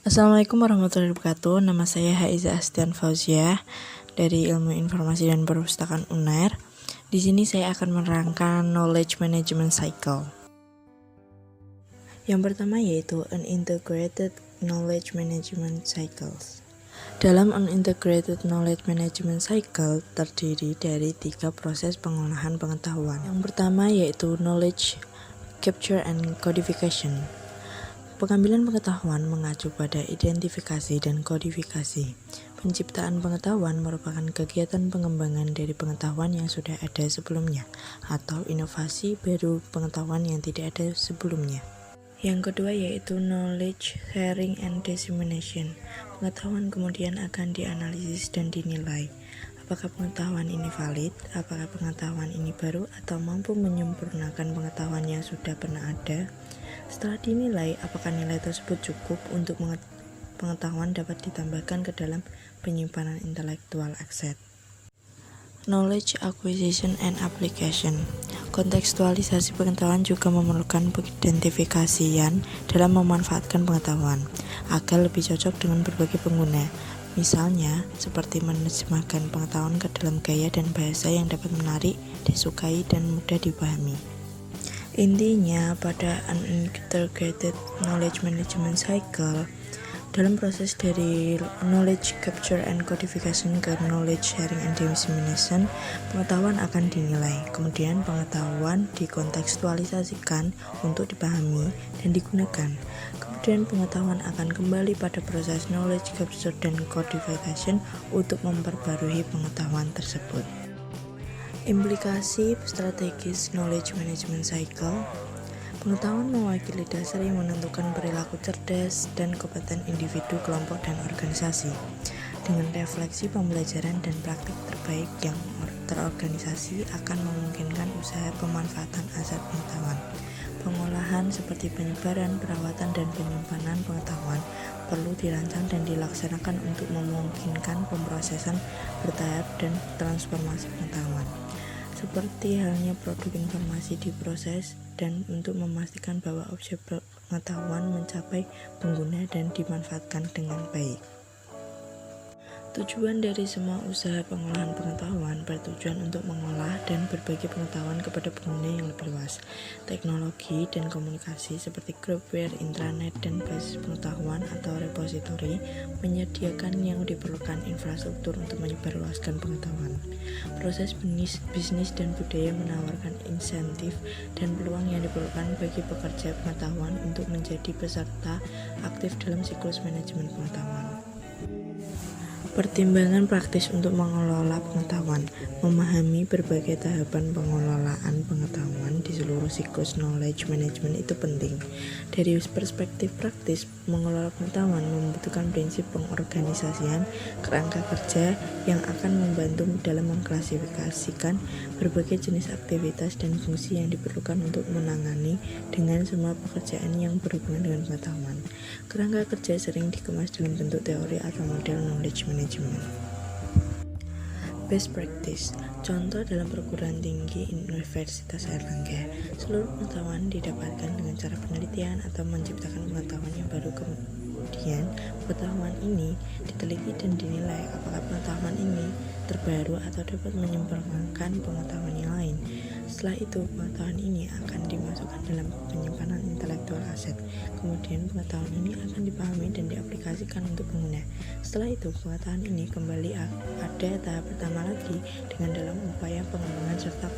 Assalamualaikum warahmatullahi wabarakatuh. Nama saya Haiza Astian Fauziah dari Ilmu Informasi dan Perpustakaan UNER. Di sini saya akan menerangkan knowledge management cycle. Yang pertama yaitu Unintegrated Knowledge Management Cycles. Dalam Unintegrated Knowledge Management Cycle terdiri dari 3 proses pengolahan pengetahuan. Yang pertama yaitu Knowledge Capture and Codification. Pengambilan pengetahuan mengacu pada identifikasi dan kodifikasi. Penciptaan pengetahuan merupakan kegiatan pengembangan dari pengetahuan yang sudah ada sebelumnya, atau inovasi baru pengetahuan yang tidak ada sebelumnya. Yang kedua yaitu knowledge sharing and dissemination. Pengetahuan kemudian akan dianalisis dan dinilai. Apakah pengetahuan ini valid? Apakah pengetahuan ini baru atau mampu menyempurnakan pengetahuan yang sudah pernah ada? Setelah dinilai, apakah nilai tersebut cukup untuk pengetahuan dapat ditambahkan ke dalam penyimpanan intelektual aset. Knowledge acquisition and application. Kontekstualisasi pengetahuan juga memerlukan pengidentifikasian dalam memanfaatkan pengetahuan agar lebih cocok dengan berbagai pengguna. Misalnya, seperti menerjemahkan pengetahuan ke dalam gaya dan bahasa yang dapat menarik, disukai, dan mudah dipahami. Intinya, pada Unintegrated Knowledge Management Cycle, dalam proses dari knowledge capture and codification ke knowledge sharing and dissemination, pengetahuan akan dinilai. Kemudian pengetahuan dikontekstualisasikan untuk dipahami dan digunakan. Kemudian pengetahuan akan kembali pada proses knowledge capture dan codification untuk memperbarui pengetahuan tersebut. Implikasi strategis knowledge management cycle. Pengetahuan mewakili dasar yang menentukan perilaku cerdas dan kompeten individu, kelompok, dan organisasi. Dengan refleksi pembelajaran dan praktik terbaik yang terorganisasi akan memungkinkan usaha pemanfaatan aset pengetahuan. Pengolahan seperti penyebaran, perawatan, dan penyimpanan pengetahuan perlu dirancang dan dilaksanakan untuk memungkinkan pemrosesan bertahap dan transformasi pengetahuan. Seperti halnya produk informasi diproses dan untuk memastikan bahwa objek pengetahuan mencapai pengguna dan dimanfaatkan dengan baik. Tujuan dari semua usaha pengolahan pengetahuan bertujuan untuk mengolah dan berbagi pengetahuan kepada pengguna yang lebih luas. Teknologi dan komunikasi seperti groupware, intranet, dan basis pengetahuan atau repositori menyediakan yang diperlukan infrastruktur untuk menyebarluaskan pengetahuan. Proses bisnis dan budaya menawarkan insentif dan peluang yang diperlukan bagi pekerja pengetahuan untuk menjadi peserta aktif dalam siklus manajemen pengetahuan. Pertimbangan praktis untuk mengelola pengetahuan. Memahami berbagai tahapan pengelolaan pengetahuan di seluruh siklus knowledge management itu penting. Dari perspektif praktis, mengelola pengetahuan membutuhkan prinsip pengorganisasian kerangka kerja yang akan membantu dalam mengklasifikasikan berbagai jenis aktivitas dan fungsi yang diperlukan untuk menangani dengan semua pekerjaan yang berhubungan dengan pengetahuan. Kerangka kerja sering dikemas dalam bentuk teori atau model knowledge management. Best practice. Contoh dalam perguruan tinggi Universitas Airlangga, seluruh pengetahuan didapatkan dengan cara penelitian atau menciptakan pengetahuan yang baru. Kemudian pengetahuan ini diteliti dan dinilai apakah pengetahuan ini terbaru atau dapat menyempurnakan pengetahuan yang lain. Setelah itu, pengetahuan ini akan dimasukkan dalam penyimpanan intelektual aset. Kemudian pengetahuan ini akan dipahami dan diaplikasikan untuk pengguna. Setelah itu, pengetahuan ini kembali ada tahap pertama lagi dengan dalam upaya pengembangan serta